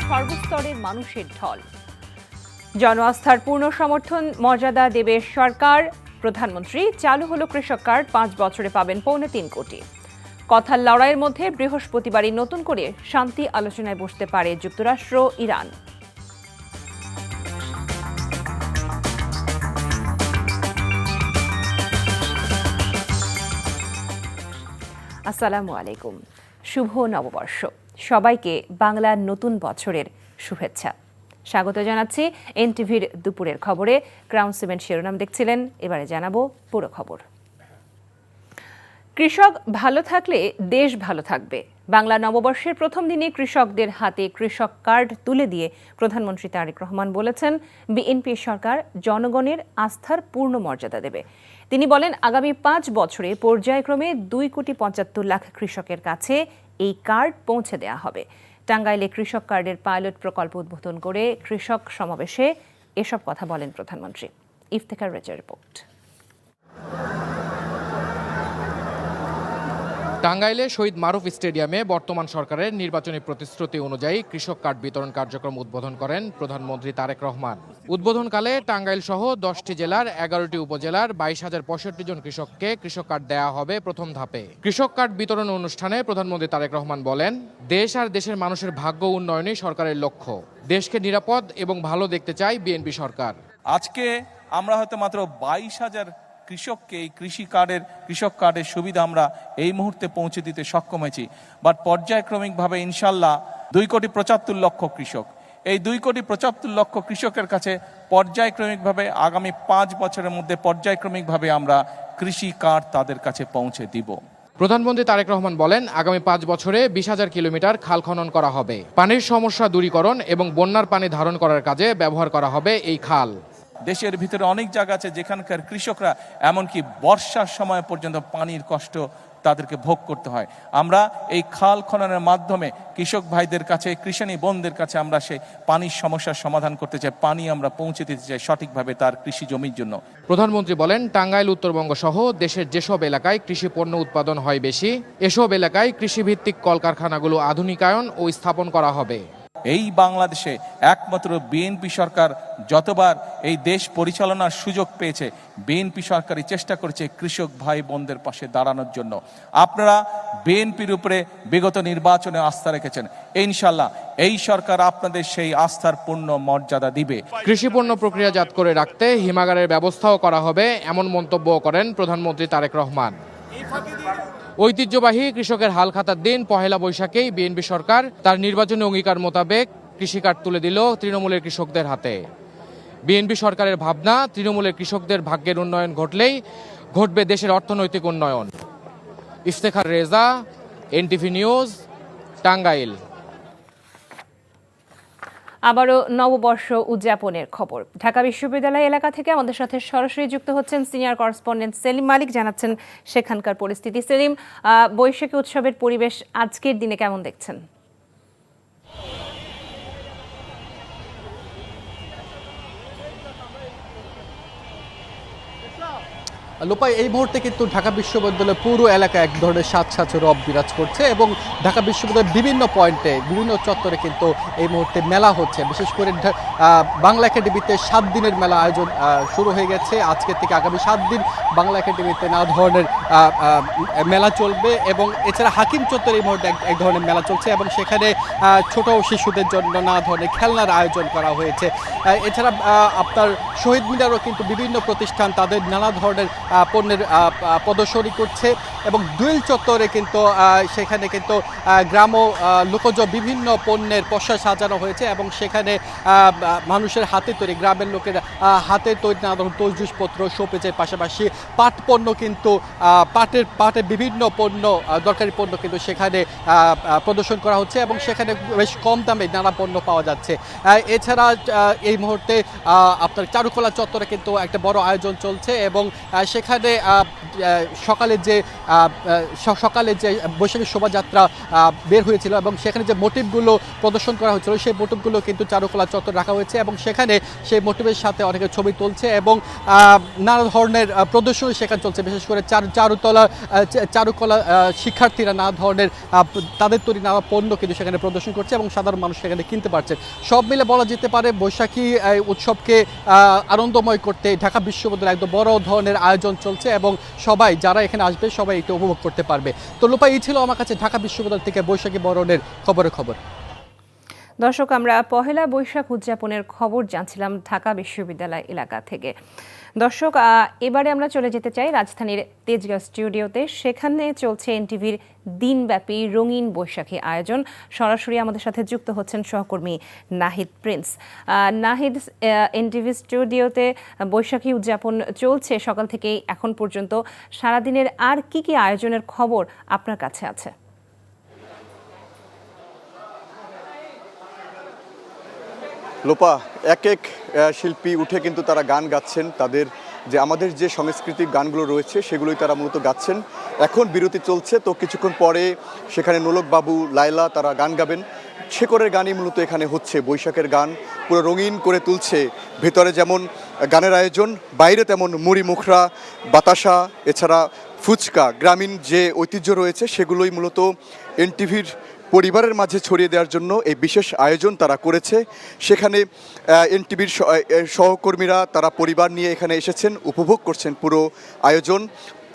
সর্বস্তরের মানুষের ঢল। জন আস্থার পূর্ণ সমর্থন মর্যাদা দেবে সরকার। প্রধানমন্ত্রী চালু হলো কৃষক কার্ড, 5 বছরে পাবেন 3.25 কোটি। কথার লড়াইয়ের মধ্যে বৃহস্পতিবারই নতুন করে শান্তি আলোচনায় বসতে পারে যুক্তরাষ্ট্র, ইরান। আসসালামু আলাইকুম, শুভ নববর্ষ। সবাইকে বাংলার নতুন বছরের শুভেচ্ছা। স্বাগত জানাচ্ছি এনটিভির দুপুরের খবরে। ক্রাউন সিমেন্ট শিরোনাম দেখছিলেন, এবারে জানাবো পুরো খবর। কৃষক ভালো থাকলে দেশ ভালো থাকবে। বাংলা নববর্ষের প্রথম দিনে কৃষকদের হাতে কৃষক কার্ড তুলে দিয়ে প্রধানমন্ত্রী তারেক রহমান বলেছেন, বিএনপি সরকার জনগণের আস্থার পূর্ণ মর্যাদা দেবে। তিনি বলেন, আগামী 5 বছরে পর্যায়ক্রমে 2,75,00,000 কৃষকের কাছে এই কার্ড পৌঁছে দেওয়া হবে। টাঙ্গাইলে কৃষক কার্ডের পাইলট প্রকল্প উদ্বোধন করে কৃষক সমাবেশে এসব কথা বলেন প্রধানমন্ত্রী। ইফতেখার রেজার রিপোর্ট। টাঙ্গাইলে শহীদ মারুফ স্টেডিয়ামে বর্তমান সরকারের নির্বাচনী প্রতিশ্রুতি অনুযায়ী কৃষক কার্ড বিতরণ কার্যক্রম উদ্বোধন করেন প্রধানমন্ত্রী তারেক রহমান। উদ্বোধনকালে টাঙ্গাইল সহ 10টি জেলার 11টি উপজেলার 22,065 জন কৃষককে কৃষক কার্ড দেওয়া হবে প্রথম ধাপে। কৃষক কার্ড বিতরণ অনুষ্ঠানে প্রধানমন্ত্রী তারেক রহমান বলেন, দেশ আর দেশের মানুষের ভাগ্য উন্নয়নই সরকারের লক্ষ্য। দেশকে নিরাপদ এবং ভালো দেখতে চায় বিএনপি সরকার। আজকে আমরা হয়তো মাত্র 22,000 কৃষককে এই কৃষক কার্ডের সুবিধা আমরা এই মুহূর্তে পৌঁছে দিতে সক্ষম হয়েছি। বাট পর্যায়ক্রমিকভাবে ইনশাল্লাহ 2,75,00,000 কৃষক, এই 2,75,00,000 কৃষকের কাছে পর্যায়ক্রমিকভাবে আগামী 5 বছরের মধ্যে পর্যায়ক্রমিকভাবে আমরা কৃষি কার্ড তাদের কাছে পৌঁছে দিব। প্রধানমন্ত্রী তারেক রহমান বলেন, আগামী 5 বছরে 20,000 কিলোমিটার খাল খনন করা হবে। পানির সমস্যা দূরীকরণ এবং বন্যার পানি ধারণ করার কাজে ব্যবহার করা হবে এই খাল। দেশের ভিতরে অনেক জায়গা আছে যেখানকার কৃষকরা এমনকি বর্ষার সময় পর্যন্ত পানির কষ্ট তাদেরকে ভোগ করতে হয়। আমরা এই খাল খননের মাধ্যমে কৃষক ভাইদের কাছে, কৃষানী বোনদের কাছে আমরা সেই পানির সমস্যার সমাধান করতে চাই, পানি আমরা পৌঁছে দিতে চাই সঠিকভাবে তার কৃষি জমির জন্য। প্রধানমন্ত্রী বলেন, টাঙ্গাইল, উত্তরবঙ্গ সহ দেশের যেসব এলাকায় কৃষি পণ্য উৎপাদন হয় বেশি, এসব এলাকায় কৃষিভিত্তিক কলকারখানাগুলো আধুনিকায়ন ও স্থাপন করা হবে। এই বাংলাদেশে একমাত্র বিএনপি সরকার যতবার এই দেশ পরিচালনার সুযোগ পেয়েছে, বিএনপি সরকারই চেষ্টা করেছে কৃষক ভাই বোনদের পাশে দাঁড়ানোর জন্য। আপনারা বিএনপির উপরে বিগত নির্বাচনে আস্থা রেখেছেন, ইনশাল্লাহ এই সরকার আপনাদের সেই আস্থার পূর্ণ মর্যাদা দিবে। কৃষি পণ্য প্রক্রিয়াজাত করে রাখতে হিমাগারের ব্যবস্থাও করা হবে, এমন মন্তব্য করেন প্রধানমন্ত্রী তারেক রহমান। ঐতিহ্যবাহী কৃষকের হাল খাতার দিন পহেলা বৈশাখেই বিএনপি সরকার তার নির্বাচনী অঙ্গীকার মোতাবেক কৃষি কার্ড তুলে দিল তৃণমূলের কৃষকদের হাতে। বিএনপি সরকারের ভাবনা, তৃণমূলের কৃষকদের ভাগ্যের উন্নয়ন ঘটলেই ঘটবে দেশের অর্থনৈতিক উন্নয়ন। Iftekhar Reza, NTV news, Tangail. আবারও নববর্ষ উদযাপনের খবর। ঢাকা বিশ্ববিদ্যালয় এলাকা থেকে আমাদের সাথে সরাসরি যুক্ত হচ্ছেন সিনিয়র করেসপন্ডেন্ট সেলিম মালিক, জানাচ্ছেন সেখানকার পরিস্থিতি। সেলিম, বৈশাখী উৎসবের পরিবেশ আজকের দিনে কেমন দেখছেন? লোপাই, এই মুহূর্তে কিন্তু ঢাকা বিশ্ববিদ্যালয়ের পুরো এলাকায় এক ধরনের স্বাদ রব বিরাজ করছে এবং ঢাকা বিশ্ববিদ্যালয়ের বিভিন্ন পয়েন্টে, বিভিন্ন চত্বরে কিন্তু এই মুহূর্তে মেলা হচ্ছে। বিশেষ করে বাংলা একাডেমিতে 7 দিনের মেলা আয়োজন শুরু হয়ে গেছে। আজকে থেকে আগামী 7 দিন বাংলা একাডেমিতে নানা ধরনের মেলা চলবে এবং এছাড়া হাকিম চত্বরে এই মুহূর্তে এক ধরনের মেলা চলছে এবং সেখানে ছোট শিশুদের জন্য নানা ধরনের খেলনার আয়োজন করা হয়েছে। এছাড়া আপনার শহীদ মিনারও কিন্তু বিভিন্ন প্রতিষ্ঠান তাদের নানা ধরনের পণ্যের প্রদর্শনী করছে এবং দুইল চত্বরে কিন্তু সেখানে কিন্তু গ্রাম ও লোকজ বিভিন্ন পণ্যের পসরা সাজানো হয়েছে এবং সেখানে মানুষের হাতে তৈরি, গ্রামের লোকের হাতে তৈরি নানা ধরনের তৈজসপত্র, শোপিসের পাশাপাশি পাট পণ্য কিন্তু পাটের বিভিন্ন পণ্য, দরকারি পণ্য কিন্তু সেখানে প্রদর্শন করা হচ্ছে এবং সেখানে বেশ কম দামে নানা পণ্য পাওয়া যাচ্ছে। এছাড়া এই মুহূর্তে আপনার চারুকলা চত্বরে কিন্তু একটা বড় আয়োজন চলছে এবং সেখানে সকালে যে সকালে যে বৈশাখী শোভাযাত্রা বের হয়েছিল এবং সেখানে যে মোটিভগুলো প্রদর্শন করা হয়েছিল সেই মোটিভগুলো কিন্তু চারুকলা চত্বর রাখা হয়েছে এবং সেখানে সেই মোটিভের সাথে অনেকে ছবি তুলছে এবং নানা ধরনের প্রদর্শনী সেখানে চলছে। বিশেষ করে চারুকলা শিক্ষার্থীরা নানা ধরনের তাদের তৈরি নানা পণ্য কিন্তু সেখানে প্রদর্শন করছে এবং সাধারণ মানুষ সেখানে কিনতে পারছে। সব মিলে বলা যেতে পারে বৈশাখী উৎসবকে আনন্দময় করতে ঢাকা বিশ্ববিদ্যালয়ে একদম বড় ধরনের আয়োজন চলছে এবং সবাই যারা এখানে আসবে সবাই এটা উপভোগ করতে পারবে। তো লোপা, এই ছিল আমার কাছে ঢাকা বিশ্ববিদ্যালয় থেকে বৈশাখী বরণের খবর। দর্শক, আমরা পহেলা বৈশাখ উদযাপনের খবর জানছিলাম ঢাকা বিশ্ববিদ্যালয় এলাকা থেকে। দর্শক, এবারে আমরা চলে যেতে চাই রাজধানীর তেজগাঁও স্টুডিওতে। সেখানে চলছে এনটিভির দিনব্যাপী রঙিন বৈশাখী আয়োজন। সরাসরি আমাদের সাথে যুক্ত হচ্ছেন সহকর্মী নাহিদ প্রিন্স। নাহিদ, এনটিভি স্টুডিওতে বৈশাখী উদযাপন চলছে সকাল থেকেই এখন পর্যন্ত। সারাদিনের আর কি কি আয়োজনের খবর আপনার কাছে আছে? লোপা, এক এক শিল্পী উঠে কিন্তু তারা গান গাচ্ছেন। তাদের যে আমাদের যে সাংস্কৃতিক গানগুলো রয়েছে সেগুলোই তারা মূলত গাচ্ছেন। এখন বিরতি চলছে, তো কিছুক্ষণ পরে সেখানে নোলক বাবু, লায়লা তারা গান গাবেন। শেকরের গানই মূলত এখানে হচ্ছে। বৈশাখের গান পুরো রঙিন করে তুলছে। ভেতরে যেমন গানের আয়োজন, বাইরে তেমন মুড়ি মুখরা, বাতাসা, এছাড়া ফুচকা, গ্রামীণ যে ঐতিহ্য রয়েছে সেগুলোই মূলত এনটিভির পরিবারের মাঝে ছড়িয়ে দেওয়ার জন্য এই বিশেষ আয়োজন তারা করেছে। সেখানে এনটিভির সহকর্মীরা তারা পরিবার নিয়ে এখানে এসেছেন, উপভোগ করছেন পুরো আয়োজন।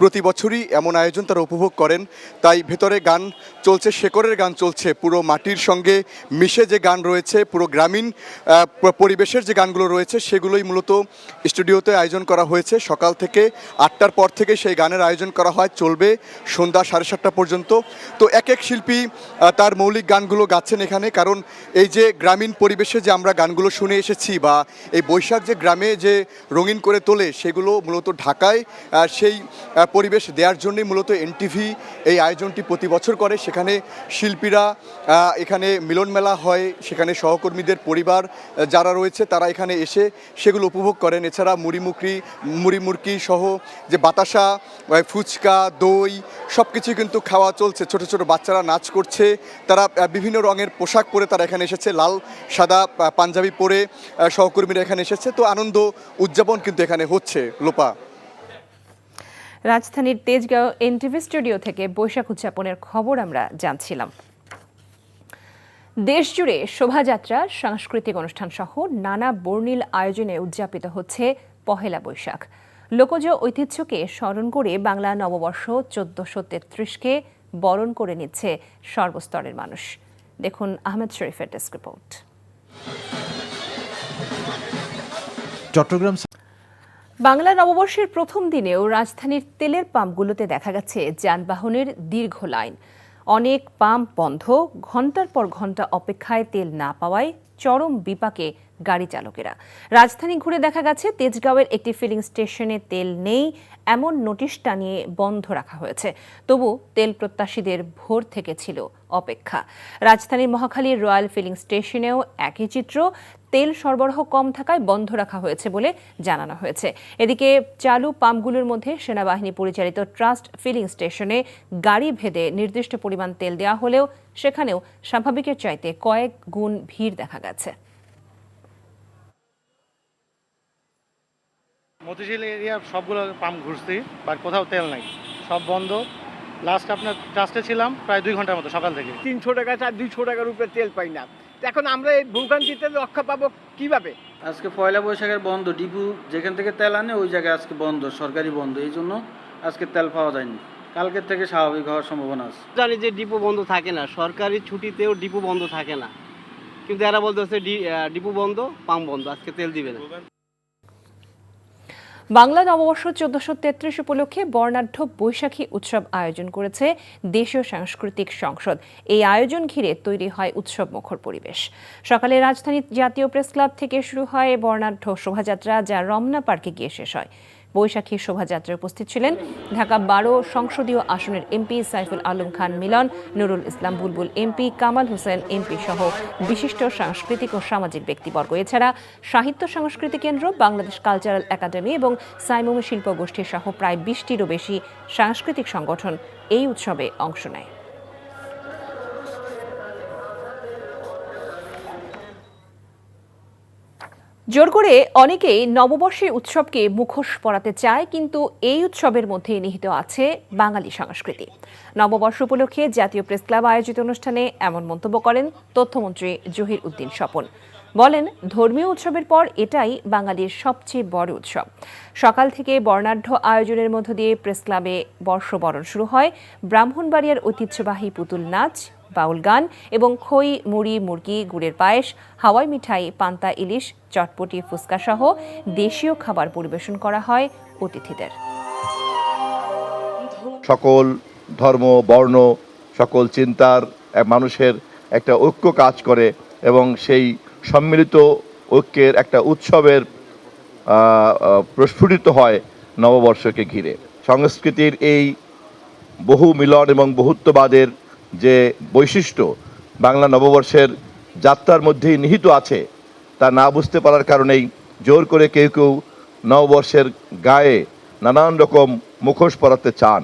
প্রতি বছরই এমন আয়োজন তারা উপভোগ করেন। তাই ভেতরে গান চলছে, শেকরের গান চলছে, পুরো মাটির সঙ্গে মিশে যে গান রয়েছে, পুরো গ্রামীণ পরিবেশের যে গানগুলো রয়েছে সেগুলোই মূলত স্টুডিওতে আয়োজন করা হয়েছে। সকাল থেকে 8টার পর থেকে সেই গানের আয়োজন করা হয়, চলবে সন্ধ্যা 7:30 পর্যন্ত। তো এক এক শিল্পী তার মৌলিক গানগুলো গাচ্ছেন এখানে। কারণ এই যে গ্রামীণ পরিবেশে যে আমরা গানগুলো শুনে এসেছি বা এই বৈশাখ যে গ্রামে যে রঙিন করে তোলে সেগুলো মূলত ঢাকায় সেই পরিবেশ দেওয়ার জন্যই মূলত এনটিভি এই আয়োজনটি প্রতি বছর করে। সেখানে শিল্পীরা এখানে মিলন মেলা হয়, সেখানে সহকর্মীদের পরিবার যারা রয়েছে তারা এখানে এসে সেগুলো উপভোগ করেন। এছাড়া মুড়ি মুরকি সহ যে বাতাসা, ফুচকা, দই সব কিছুই কিন্তু খাওয়া চলছে। ছোট ছোট বাচ্চারা নাচ করছে, তারা বিভিন্ন রঙের পোশাক পরে তারা এখানে এসেছে, লাল সাদা পাঞ্জাবি পরে সহকর্মীরা এখানে এসেছে। তো আনন্দ উদযাপন কিন্তু এখানে হচ্ছে। লোপা, রাজধানীর তেজগাঁও এনটিভি স্টুডিও থেকে বৈশাখ উদযাপনের খবর আমরা জানছিলাম। দেশজুড়ে শোভাযাত্রা, সাংস্কৃতিক অনুষ্ঠান সহ নানা বর্ণিল আয়োজনে উদযাপিত হচ্ছে পহেলা বৈশাখ। লোকজ ঐতিহ্যকে স্মরণ করে বাংলা নববর্ষ 1433কে বরণ করে নিচ্ছে সর্বস্তরের মানুষ। দেখুন আহমেদ শরীফের ডেস্ক রিপোর্ট। চট্টগ্রাম বাংলা নববর্ষের প্রথম দিনেও রাজধানীর তেলের পাম্পগুলোতে দেখা গেছে যানবাহনের দীর্ঘ লাইন। অনেক পাম্প বন্ধ, ঘন্টার পর ঘন্টা অপেক্ষায় তেল না পাওয়ায় চরম বিপাকে গাড়ি চালকেরা। রাজধানী ঘুরে দেখা গেছে তেজগাঁওয়ের একটি ফিলিং স্টেশনে তেল নেই এমন নোটিশ টানিয়ে বন্ধ রাখা হয়েছে। তবু তেল প্রত্যাশীদের ভোর থেকে ছিল অপেক্ষা। রাজধানীর মহাখালীর রয়্যাল ফিলিং স্টেশনেও একই চিত্র। তেল সরবরাহ কম থাকায় বন্ধ রাখা হয়েছে বলে জানানো হয়েছে। এদিকে চালু পাম্পগুলোর মধ্যে সেনাবাহিনী পরিচালিত ট্রাস্ট ফিলিং স্টেশনে গাড়ি ভেদে নির্দিষ্ট পরিমাণ তেল দেওয়া হলেও সেখানেও স্বাভাবিকের চাইতে কয়েক গুণ ভিড় দেখা গেছে। মতিঝিল এরিয়ার সবগুলো পাম্প ঘুরছি, বাট কোথাও তেল নাই, সব বন্ধ। লাস্ট আপনার ট্রাস্টে ছিলাম প্রায় 2 ঘন্টার মতো সকাল থেকে। 300 টাকা আর 200 টাকার উপরে তেল পাই না। এখন আমরা এই ভোগান্তিতে রক্ষা পাবো কিভাবে? আজকে পয়লা বৈশাখের বন্ধ, ডিপু যেখান থেকে তেল আনে ওই জায়গায় আজকে বন্ধ, সরকারি বন্ধ, এই জন্য আজকে তেল পাওয়া যায়নি। কালকের থেকে স্বাভাবিক হওয়ার সম্ভাবনা আছে। জানি যে ডিপো বন্ধ থাকে না, সরকারি ছুটিতেও ডিপো বন্ধ থাকে না, কিন্তু এরা বলতেছে ডিপো বন্ধ, পাম্প বন্ধ, আজকে তেল দিবে না। বাংলা নববর্ষ 1433 উপলক্ষে বর্ণাঢ্য বৈশাখী উৎসব আয়োজন করেছে দেশীয় সাংস্কৃতিক সংসদ। এই আয়োজন ঘিরে তৈরি হয় উৎসব মুখর পরিবেশ। সকালে রাজধানীর জাতীয় প্রেস ক্লাব থেকে শুরু হয় বর্ণাঢ্য শোভাযাত্রা, যা রমনা পার্কে গিয়ে শেষ হয়। বৈশাখী শোভাযাত্রায় উপস্থিত ছিলেন ঢাকা 12 সংসদীয় আসনের এমপি সাইফুল আলম খান মিলন, নুরুল ইসলাম বুলবুল এমপি, কামাল হোসেন এমপি সহ বিশিষ্ট সাংস্কৃতিক ও সামাজিক ব্যক্তিবর্গ। এছাড়া সাহিত্য সংস্কৃতি কেন্দ্র, বাংলাদেশ কালচারাল একাডেমি এবং সাইমুমি শিল্প গোষ্ঠী সহ প্রায় 20টিরও বেশি সাংস্কৃতিক সংগঠন এই উৎসবে অংশ নেয়। জোর করে অনেকেই নববর্ষের উৎসবকে মুখোশ পরাতে চায়, কিন্তু এই উৎসবের মধ্যে নিহিত আছে বাঙালি সংস্কৃতি। নববর্ষ উপলক্ষে জাতীয় প্রেস ক্লাব আয়োজিত অনুষ্ঠানে এমন মন্তব্য করেন তথ্যমন্ত্রী জহির উদ্দিন স্বপন। বলেন, ধর্মীয় উৎসবের পর এটাই বাঙালির সবচেয়ে বড় উৎসব। সকাল থেকে বর্ণাঢ্য আয়োজনের মধ্য দিয়ে প্রেস ক্লাবে বর্ষবরণ শুরু হয়। ব্রাহ্মণবাড়িয়ার ঐতিহ্যবাহী পুতুল নাচ, বাউল গান এবং খই, মুড়ি, মুরগি, গুড়ের পায়েস, হাওয়াই মিঠাই, পান্তা ইলিশ, চটপটি, ফুচকা সহ দেশীয় খাবার পরিবেশন করা হয় অতিথিদের। সকল ধর্ম, বর্ণ, সকল চিন্তার মানুষের একটা ঐক্য কাজ করে এবং সেই সম্মিলিত ঐক্যের একটা উৎসবের প্রস্ফুটিত হয় নববর্ষকে ঘিরে। সংস্কৃতির এই বহু মিলন এবং বহুত্ববাদের যে বৈশিষ্ট্য বাংলা নববর্ষের যাত্রার মধ্যেই নিহিত আছে, তা না বুঝতে পারার কারণেই জোর করে কেউ কেউ নববর্ষের গায়ে নানান রকম মুখোশ পরাতে চান।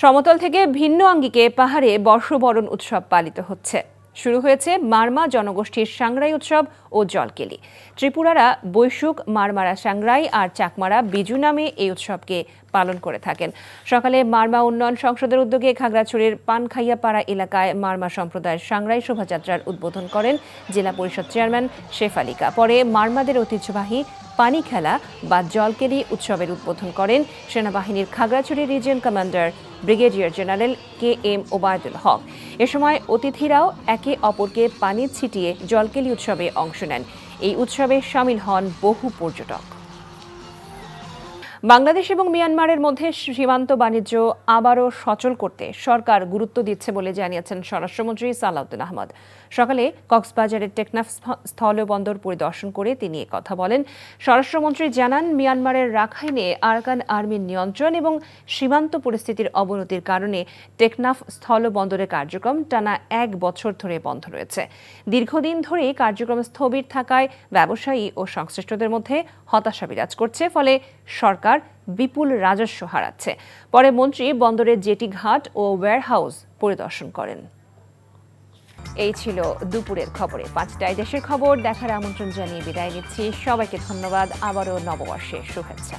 সমতল থেকে ভিন্ন আঙ্গিকে পাহাড়ে বর্ষবরণ উৎসব পালিত হচ্ছে। শুরু হয়েছে মারমা জনগোষ্ঠীর সাংরাই উৎসব ও জলকেলি। ত্রিপুরারা বৈশুক, মারমারা সাংরাই আর চাকমারা বিজু নামে এই উৎসবকে পালন করে থাকেন। সকালে মারমা উন্নয়ন সংসদের উদ্যোগে খাগড়াছড়ির পানখাইয়াপাড়া এলাকায় মারমা সম্প্রদায়ের সাংরাই শোভাযাত্রার উদ্বোধন করেন জেলা পরিষদ চেয়ারম্যান শেফালিকা। পরে মারমাদের ঐতিহ্যবাহী পানি খেলা বা জলকেলি উৎসবের উদ্বোধন করেন সেনাবাহিনীর Khagrachari region commander brigadier general KM Obaidul Haque. এ সময় অতিথিরাও একে অপরকে পানি ছিটিয়ে জলকেলি উৎসবে অংশ নেন। এই উৎসবে শামিল হন বহু পর্যটক। বাংলাদেশ এবং মিয়ানমারের মধ্যে সীমান্ত বাণিজ্য আবারও সচল করতে সরকার গুরুত্ব দিচ্ছে বলে জানিয়েছেন স্বরাষ্ট্রমন্ত্রী সালাউদ্দিন আহমদ। সকালে কক্সবাজারের টেকনাফ স্থলবন্দর পরিদর্শন করে তিনি কথা বলেন। স্বরাষ্ট্রমন্ত্রী জানান, মিয়ানমারের রাখাইনে আরাকান আর্মির নিয়ন্ত্রণ এবং সীমান্ত পরিস্থিতির অবনতির কারণে টেকনাফ স্থলবন্দরের কার্যক্রম টানা 1 বছর ধরে বন্ধ রয়েছে। দীর্ঘদিন ধরে কার্যক্রম স্থবির থাকায় ব্যবসায়ী ও সংশ্লিষ্টদের মধ্যে হতাশা বিরাজ করছে, ফলে সরকার বিপুল রাজস্ব হারাচ্ছে। পরে মন্ত্রী বন্দরের জেটি ঘাট ও ওয়্যারহাউস পরিদর্শন করেন। এই ছিল দুপুরের খবরে। 5টায় দেশের খবর দেখার আমন্ত্রণ জানিয়ে বিদায় নিচ্ছি। সবাইকে ধন্যবাদ। আবারও নববর্ষের শুভেচ্ছা।